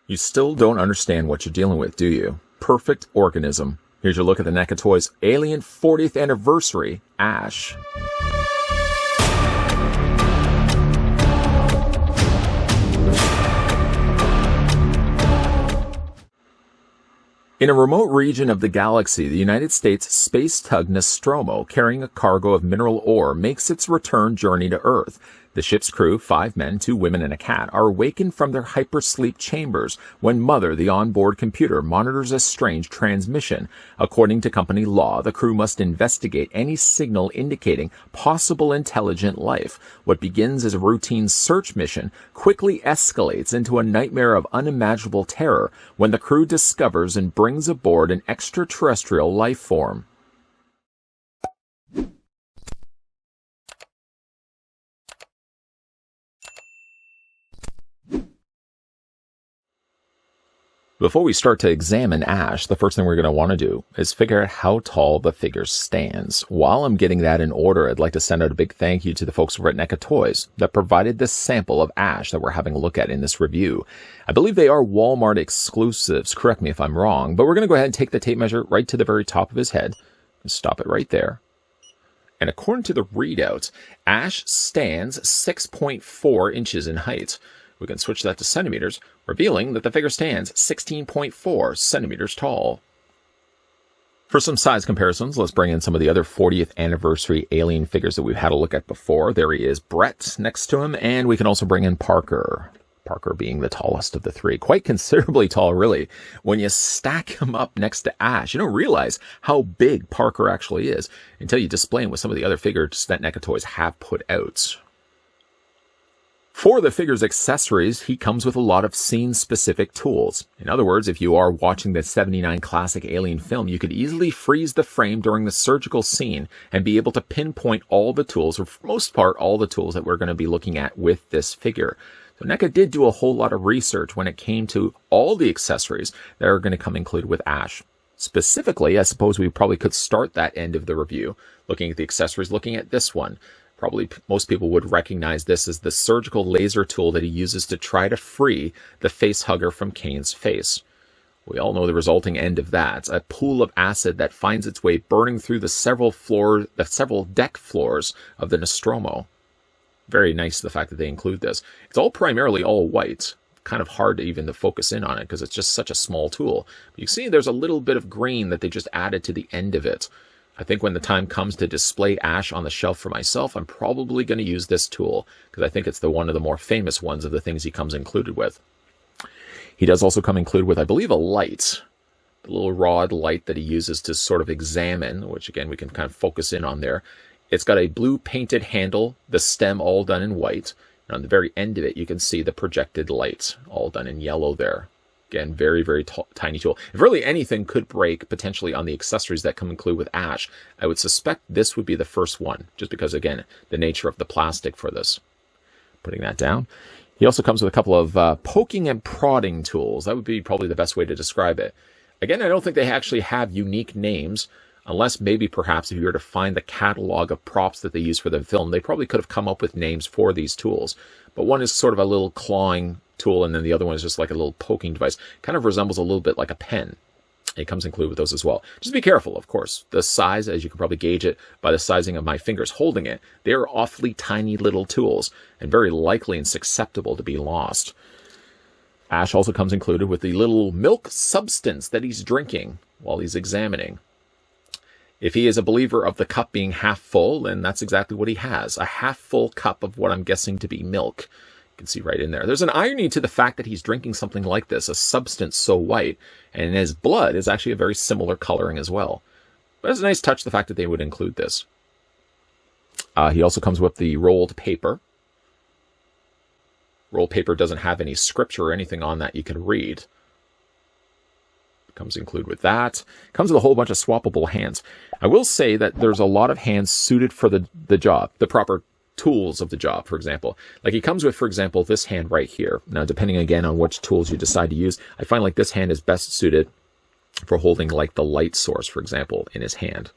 You still don't understand what you're dealing with, do you? Perfect organism. Here's your look at the NECA Toys Alien 40th Anniversary Ash. In a remote region of the galaxy, the United States space tug Nostromo, carrying a cargo of mineral ore, makes its return journey to Earth. The ship's crew, 5 men, 2 women, and a cat, are awakened from their hypersleep chambers when Mother, the onboard computer, monitors a strange transmission. According to company law, the crew must investigate any signal indicating possible intelligent life. What begins as a routine search mission quickly escalates into a nightmare of unimaginable terror when the crew discovers and brings aboard an extraterrestrial life form. Before we start to examine Ash, the first thing we're going to want to do is figure out how tall the figure stands. While I'm getting that in order, I'd like to send out a big thank you to the folks over at NECA Toys that provided this sample of Ash that we're having a look at in this review. I believe they are Walmart exclusives, correct me if I'm wrong, but we're going to go ahead and take the tape measure right to the very top of his head and stop it right there. And according to the readout, Ash stands 6.4 inches in height. We can switch that to centimeters, revealing that the figure stands 16.4 centimeters tall. For some size comparisons, let's bring in some of the other 40th anniversary Alien figures that we've had a look at before. There he is, Brett, next to him, and we can also bring in Parker. Parker being the tallest of the 3. Quite considerably tall, really. When you stack him up next to Ash, you don't realize how big Parker actually is until you display him with some of the other figures that NECA Toys have put out. For the figure's accessories, he comes with a lot of scene-specific tools. In other words, if you are watching the '79 classic Alien film, you could easily freeze the frame during the surgical scene and be able to pinpoint all the tools, or for the most part, all the tools that we're going to be looking at with this figure. So NECA did do a whole lot of research when it came to all the accessories that are going to come included with Ash. Specifically, I suppose we probably could start that end of the review, looking at the accessories, looking at this one. Probably most people would recognize this as the surgical laser tool that he uses to try to free the face hugger from Kane's face. We all know the resulting end of that, a pool of acid that finds its way burning through the several deck floors of the Nostromo. Very nice, the fact that they include this. It's all primarily all white. Kind of hard to even focus in on it because it's just such a small tool. But you see there's a little bit of green that they just added to the end of it. I think when the time comes to display Ash on the shelf for myself, I'm probably going to use this tool because I think it's one of the more famous ones of the things he comes included with. He does also come included with, I believe, a light. The little rod light that he uses to sort of examine, which again we can kind of focus in on there. It's got a blue painted handle, the stem all done in white. And on the very end of it, you can see the projected light all done in yellow there. Again, very, very tiny tool. If really anything could break potentially on the accessories that come included with Ash, I would suspect this would be the first one, just because, again, the nature of the plastic for this. Putting that down. He also comes with a couple of poking and prodding tools. That would be probably the best way to describe it. Again, I don't think they actually have unique names, unless maybe perhaps if you were to find the catalog of props that they use for the film, they probably could have come up with names for these tools. But one is sort of a little clawing tool, and then the other one is just like a little poking device. Kind of resembles a little bit like a pen. It comes included with those as well. Just be careful, of course. The size, as you can probably gauge it by the sizing of my fingers holding it, they are awfully tiny little tools and very likely and susceptible to be lost. Ash also comes included with the little milk substance that he's drinking while he's examining. If he is a believer of the cup being half full, then that's exactly what he has. A half full cup of what I'm guessing to be milk. You can see right in there. There's an irony to the fact that he's drinking something like this, a substance so white, and his blood is actually a very similar coloring as well. But it's a nice touch, the fact that they would include this. He also comes with the rolled paper. Rolled paper doesn't have any scripture or anything on that you can read. Comes included with that. Comes with a whole bunch of swappable hands. I will say that there's a lot of hands suited for the job, the proper tools of the job, for example. Like he comes with, for example, this hand right here. Now, depending again on which tools you decide to use, I find like this hand is best suited for holding like the light source, for example, in his hand.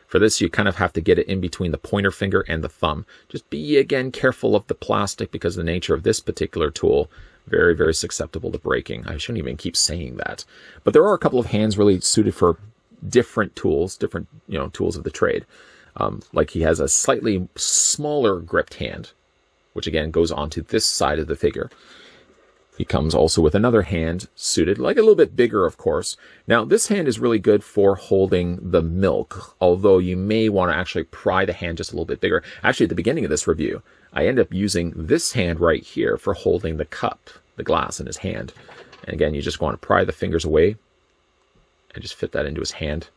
For this, you kind of have to get it in between the pointer finger and the thumb. Just be, again, careful of the plastic because the nature of this particular tool, Very, very susceptible to breaking. I shouldn't even keep saying that. But there are a couple of hands really suited for different tools, different, tools of the trade. Like he has a slightly smaller gripped hand, which again goes onto this side of the figure. He comes also with another hand suited, like a little bit bigger, of course. Now, this hand is really good for holding the milk, although you may want to actually pry the hand just a little bit bigger. Actually, at the beginning of this review, I end up using this hand right here for holding the cup, the glass in his hand. And again, you just want to pry the fingers away and just fit that into his hand.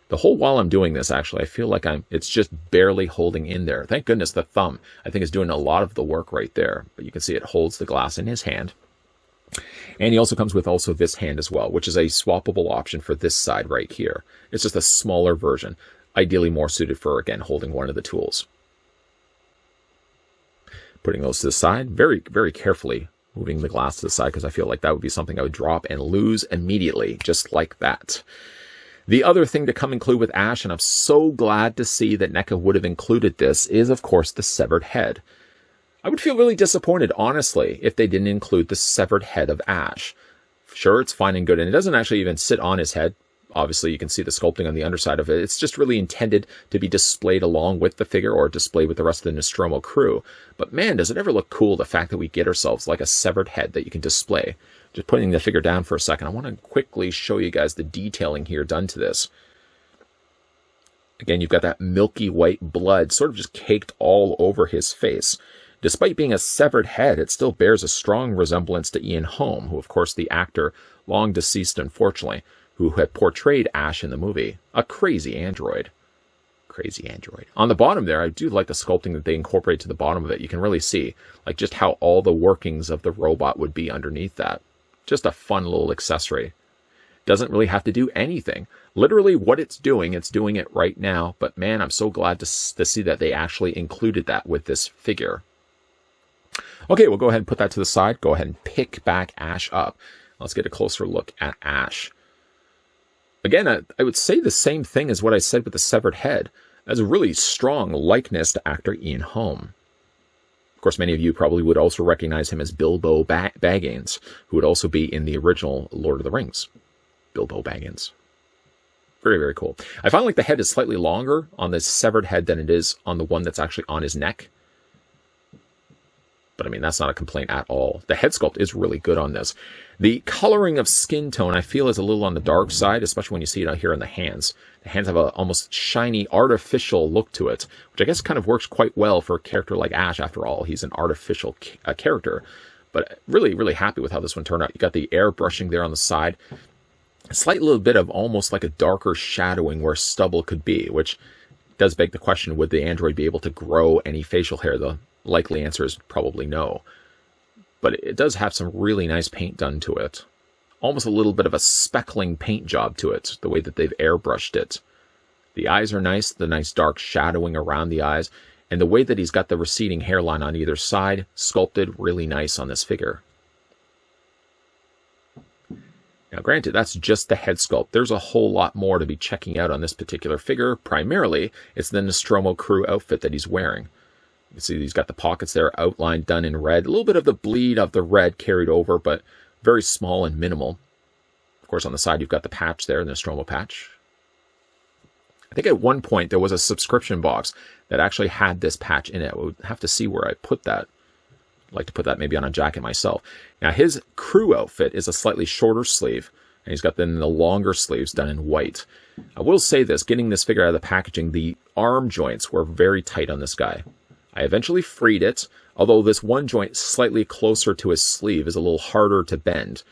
The whole while I'm doing this, actually, I feel like it's just barely holding in there. Thank goodness the thumb, I think, is doing a lot of the work right there. But you can see it holds the glass in his hand. And he also comes with also this hand as well, which is a swappable option for this side right here. It's just a smaller version, ideally more suited for, again, holding one of the tools. Putting those to the side, very, very carefully moving the glass to the side, because I feel like that would be something I would drop and lose immediately, just like that. The other thing to come include with Ash, and I'm so glad to see that NECA would have included this, is, of course, the severed head. I would feel really disappointed, honestly, if they didn't include the severed head of Ash. Sure, it's fine and good, and it doesn't actually even sit on his head. Obviously, you can see the sculpting on the underside of it. It's just really intended to be displayed along with the figure or displayed with the rest of the Nostromo crew. But man, does it ever look cool, the fact that we get ourselves like a severed head that you can display. Just putting the figure down for a second, I want to quickly show you guys the detailing here done to this. Again, you've got that milky white blood sort of just caked all over his face. Despite being a severed head, it still bears a strong resemblance to Ian Holm, who, of course, the actor, long deceased, unfortunately, who had portrayed Ash in the movie. A crazy android. Crazy android. On the bottom there, I do like the sculpting that they incorporate to the bottom of it. You can really see like just how all the workings of the robot would be underneath that. Just a fun little accessory. Doesn't really have to do anything. Literally what it's doing it right now. But man, I'm so glad to see that they actually included that with this figure. Okay, we'll go ahead and put that to the side. Go ahead and pick back Ash up. Let's get a closer look at Ash. Again, I would say the same thing as what I said with the severed head. As a really strong likeness to actor Ian Holm. Of course, many of you probably would also recognize him as Bilbo Baggins, who would also be in the original Lord of the Rings. Bilbo Baggins. Very, very cool. I find like the head is slightly longer on this severed head than it is on the one that's actually on his neck. But I mean, that's not a complaint at all. The head sculpt is really good on this. The coloring of skin tone, I feel, is a little on the dark side, especially when you see it out here in the hands. The hands have a almost shiny, artificial look to it, which I guess kind of works quite well for a character like Ash. After all, he's an artificial character. But really, really happy with how this one turned out. You got the airbrushing there on the side. A slight little bit of almost like a darker shadowing where stubble could be, which does beg the question, would the android be able to grow any facial hair? The likely answer is probably no. But it does have some really nice paint done to it. Almost a little bit of a speckling paint job to it, the way that they've airbrushed it. The eyes are nice, the nice dark shadowing around the eyes, and the way that he's got the receding hairline on either side, sculpted really nice on this figure. Now granted, that's just the head sculpt. There's a whole lot more to be checking out on this particular figure. Primarily, it's the Nostromo crew outfit that he's wearing. You can see he's got the pockets there outlined, done in red. A little bit of the bleed of the red carried over, but very small and minimal. Of course, on the side, you've got the patch there, the Nostromo patch. I think at one point, there was a subscription box that actually had this patch in it. We'll have to see where I put that. I'd like to put that maybe on a jacket myself. Now, his crew outfit is a slightly shorter sleeve, and he's got then the longer sleeves done in white. I will say this, getting this figure out of the packaging, the arm joints were very tight on this guy. I eventually freed it, although this one joint slightly closer to his sleeve is a little harder to bend.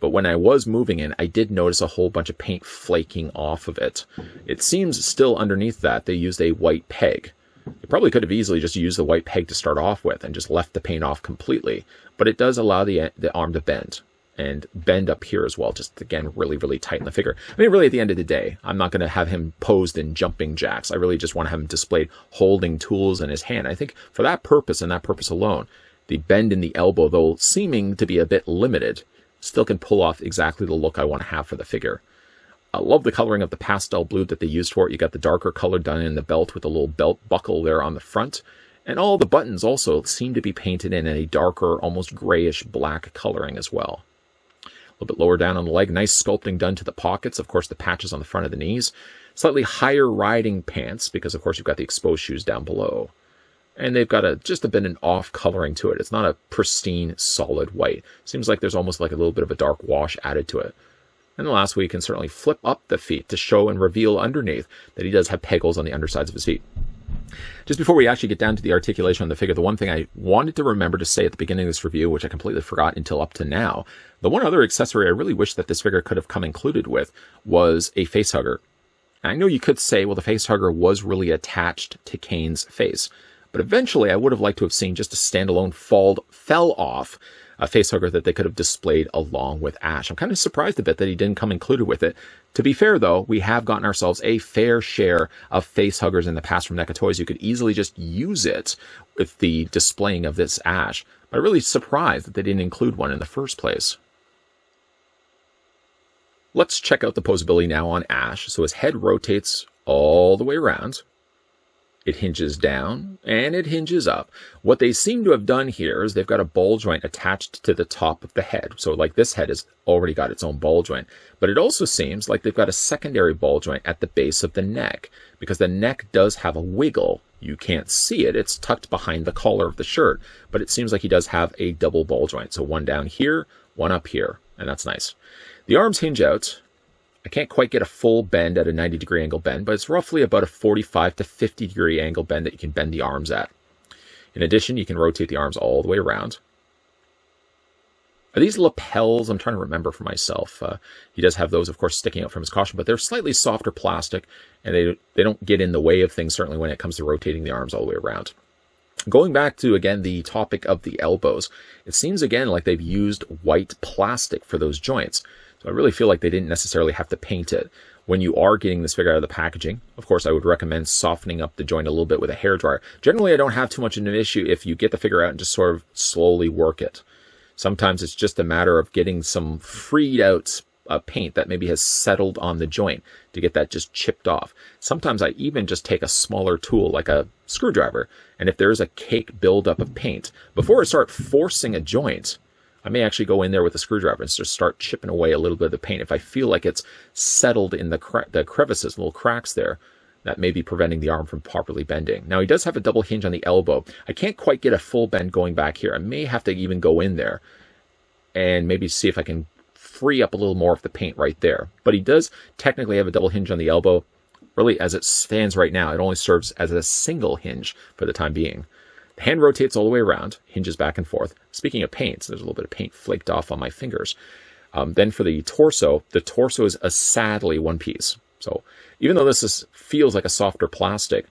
But when I was moving it, I did notice a whole bunch of paint flaking off of it. It seems still underneath that they used a white peg. They probably could have easily just used the white peg to start off with and just left the paint off completely. But it does allow the arm to bend. And bend up here as well, just again, really, really tighten the figure. I mean, really, at the end of the day, I'm not going to have him posed in jumping jacks. I really just want to have him displayed holding tools in his hand. I think for that purpose and that purpose alone, the bend in the elbow, though seeming to be a bit limited, still can pull off exactly the look I want to have for the figure. I love the coloring of the pastel blue that they used for it. You got the darker color done in the belt with a little belt buckle there on the front. And all the buttons also seem to be painted in a darker, almost grayish black coloring as well. A little bit lower down on the leg, nice sculpting done to the pockets. Of course, the patches on the front of the knees. Slightly higher riding pants because, of course, you've got the exposed shoes down below. And they've got just a bit of an off coloring to it. It's not a pristine, solid white. Seems like there's almost like a little bit of a dark wash added to it. And lastly, we can certainly flip up the feet to show and reveal underneath that he does have pegals on the undersides of his feet. Just before we actually get down to the articulation on the figure, the one thing I wanted to remember to say at the beginning of this review, which I completely forgot until up to now, the one other accessory I really wish that this figure could have come included with was a face hugger. And I know you could say, well, the face hugger was really attached to Kane's face. But eventually, I would have liked to have seen just a standalone fell-off face hugger that they could have displayed along with Ash. I'm kind of surprised a bit that he didn't come included with it. To be fair, though, we have gotten ourselves a fair share of face huggers in the past from NECA Toys. You could easily just use it with the displaying of this Ash. But I'm really surprised that they didn't include one in the first place. Let's check out the posability now on Ash. So his head rotates all the way around. It hinges down, and it hinges up. What they seem to have done here is they've got a ball joint attached to the top of the head. So like this head has already got its own ball joint. But it also seems like they've got a secondary ball joint at the base of the neck, because the neck does have a wiggle. You can't see it. It's tucked behind the collar of the shirt. But it seems like he does have a double ball joint. So one down here, one up here. And that's nice. The arms hinge out. I can't quite get a full bend at a 90-degree angle bend, but it's roughly about a 45 to 50-degree angle bend that you can bend the arms at. In addition, you can rotate the arms all the way around. Are these lapels? I'm trying to remember for myself. He does have those, of course, sticking out from his costume, but they're slightly softer plastic, and they don't get in the way of things, certainly when it comes to rotating the arms all the way around. Going back to, again, the topic of the elbows, it seems, again, like they've used white plastic for those joints. I really feel like they didn't necessarily have to paint it. When you are getting this figure out of the packaging, of course, I would recommend softening up the joint a little bit with a hairdryer. Generally, I don't have too much of an issue if you get the figure out and just sort of slowly work it. Sometimes it's just a matter of getting some freed out paint that maybe has settled on the joint to get that just chipped off. Sometimes I even just take a smaller tool like a screwdriver, and if there is a cake buildup of paint, before I start forcing a joint, I may actually go in there with a screwdriver and just start chipping away a little bit of the paint. If I feel like it's settled in the crevices, little cracks there, that may be preventing the arm from properly bending. Now, he does have a double hinge on the elbow. I can't quite get a full bend going back here. I may have to even go in there and maybe see if I can free up a little more of the paint right there. But he does technically have a double hinge on the elbow. Really, as it stands right now, it only serves as a single hinge for the time being. The hand rotates all the way around, hinges back and forth. Speaking of paints, there's a little bit of paint flaked off on my fingers. Then for the torso is a sadly one piece. So even though this feels like a softer plastic,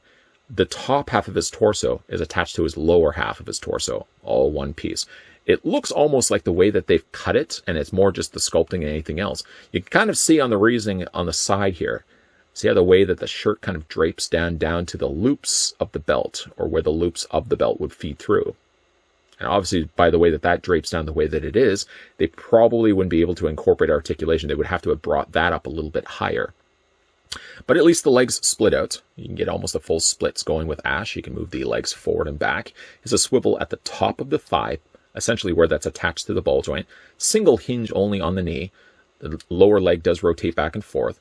the top half of his torso is attached to his lower half of his torso, all one piece. It looks almost like the way that they've cut it, and it's more just the sculpting than anything else. You can kind of see on the reasoning on the side here. See how the way that the shirt kind of drapes down to the loops of the belt, or where the loops of the belt would feed through. And obviously, by the way that drapes down the way that it is, they probably wouldn't be able to incorporate articulation. They would have to have brought that up a little bit higher. But at least the legs split out. You can get almost a full splits going with Ash. You can move the legs forward and back. There's a swivel at the top of the thigh, essentially where that's attached to the ball joint. Single hinge only on the knee. The lower leg does rotate back and forth.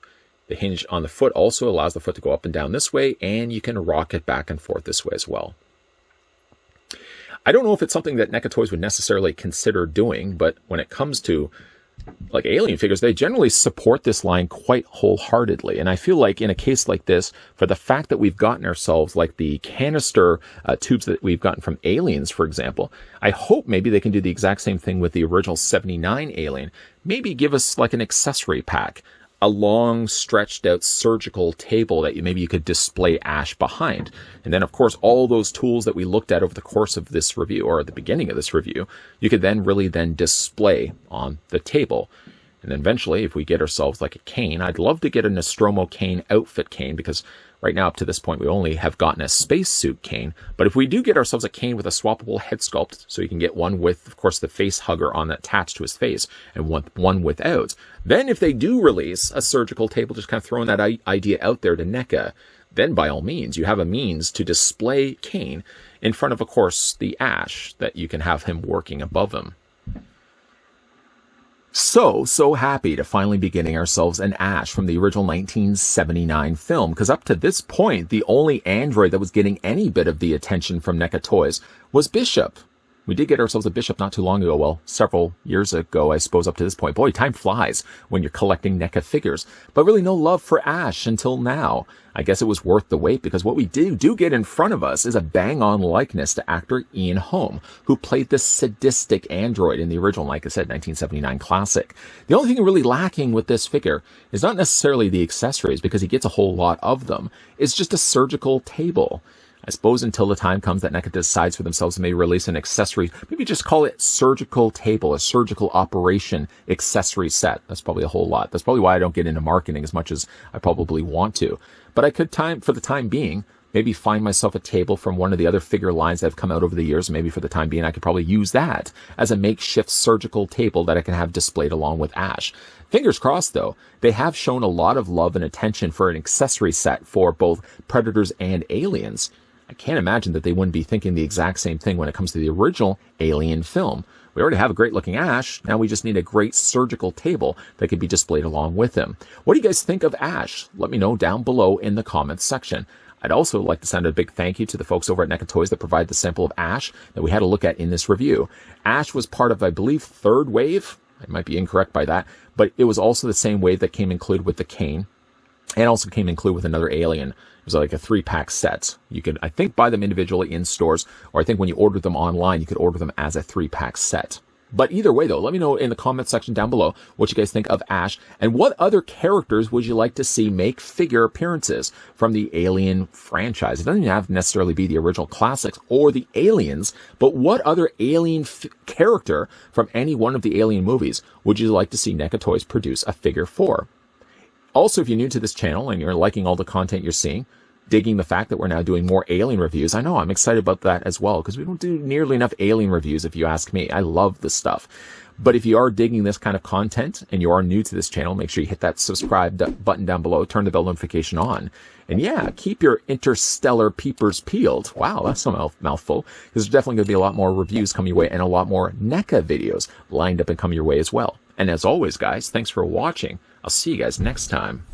The hinge on the foot also allows the foot to go up and down this way, and you can rock it back and forth this way as well. I don't know if it's something that NECA Toys would necessarily consider doing, but when it comes to like alien figures, they generally support this line quite wholeheartedly. And I feel like in a case like this, for the fact that we've gotten ourselves like the canister tubes that we've gotten from Aliens, for example, I hope maybe they can do the exact same thing with the original 79 Alien. Maybe give us like an accessory pack, a long stretched out surgical table that maybe you could display Ash behind. And then of course, all those tools that we looked at over the course of this review, or at the beginning of this review, you could then really display on the table. And then eventually, if we get ourselves like a cane, I'd love to get a Nostromo cane outfit cane, because right now up to this point, we only have gotten a spacesuit cane. But if we do get ourselves a cane with a swappable head sculpt, so you can get one with, of course, the face hugger on that attached to his face, and one without, then if they do release a surgical table, just kind of throwing that idea out there to NECA, then by all means, you have a means to display Kane in front of course, the Ash that you can have him working above him. So happy to finally be getting ourselves an Ash from the original 1979 film, because up to this point, the only android that was getting any bit of the attention from NECA Toys was Bishop. We did get ourselves a Bishop not too long ago, well, several years ago, I suppose, up to this point. Boy, time flies when you're collecting NECA figures, but really no love for Ash until now. I guess it was worth the wait, because what we do get in front of us is a bang-on likeness to actor Ian Holm, who played this sadistic android in the original, like I said, 1979 classic. The only thing really lacking with this figure is not necessarily the accessories, because he gets a whole lot of them. It's just a surgical table. I suppose until the time comes that NECA decides for themselves to maybe release an accessory, maybe just call it surgical table, a surgical operation accessory set. That's probably a whole lot. That's probably why I don't get into marketing as much as I probably want to. But I could for the time being, maybe find myself a table from one of the other figure lines that have come out over the years. Maybe for the time being, I could probably use that as a makeshift surgical table that I can have displayed along with Ash. Fingers crossed, though, they have shown a lot of love and attention for an accessory set for both Predators and Aliens. I can't imagine that they wouldn't be thinking the exact same thing when it comes to the original Alien film. We already have a great looking Ash, now we just need a great surgical table that could be displayed along with him. What do you guys think of Ash? Let me know down below in the comments section. I'd also like to send a big thank you to the folks over at NECA Toys that provide the sample of Ash that we had a look at in this review. Ash was part of, I believe, third wave. I might be incorrect by that, but it was also the same wave that came included with the Kane, and also came included with another Alien. It was like a 3-pack set. You could, I think, buy them individually in stores, or I think when you order them online, you could order them as a 3-pack set. But either way, though, let me know in the comment section down below what you guys think of Ash, and what other characters would you like to see make figure appearances from the Alien franchise. It doesn't even have to necessarily be the original classics or the Aliens, but what other Alien character from any one of the Alien movies would you like to see NECA Toys produce a figure for? Also, if you're new to this channel and you're liking all the content you're seeing, digging the fact that we're now doing more Alien reviews, I know I'm excited about that as well, because we don't do nearly enough Alien reviews, if you ask me. I love this stuff. But if you are digging this kind of content and you are new to this channel, make sure you hit that subscribe button down below, turn the bell notification on. And yeah, keep your interstellar peepers peeled. Wow, that's a mouthful. Because there's definitely going to be a lot more reviews coming your way and a lot more NECA videos lined up and coming your way as well. And as always, guys, thanks for watching. I'll see you guys next time.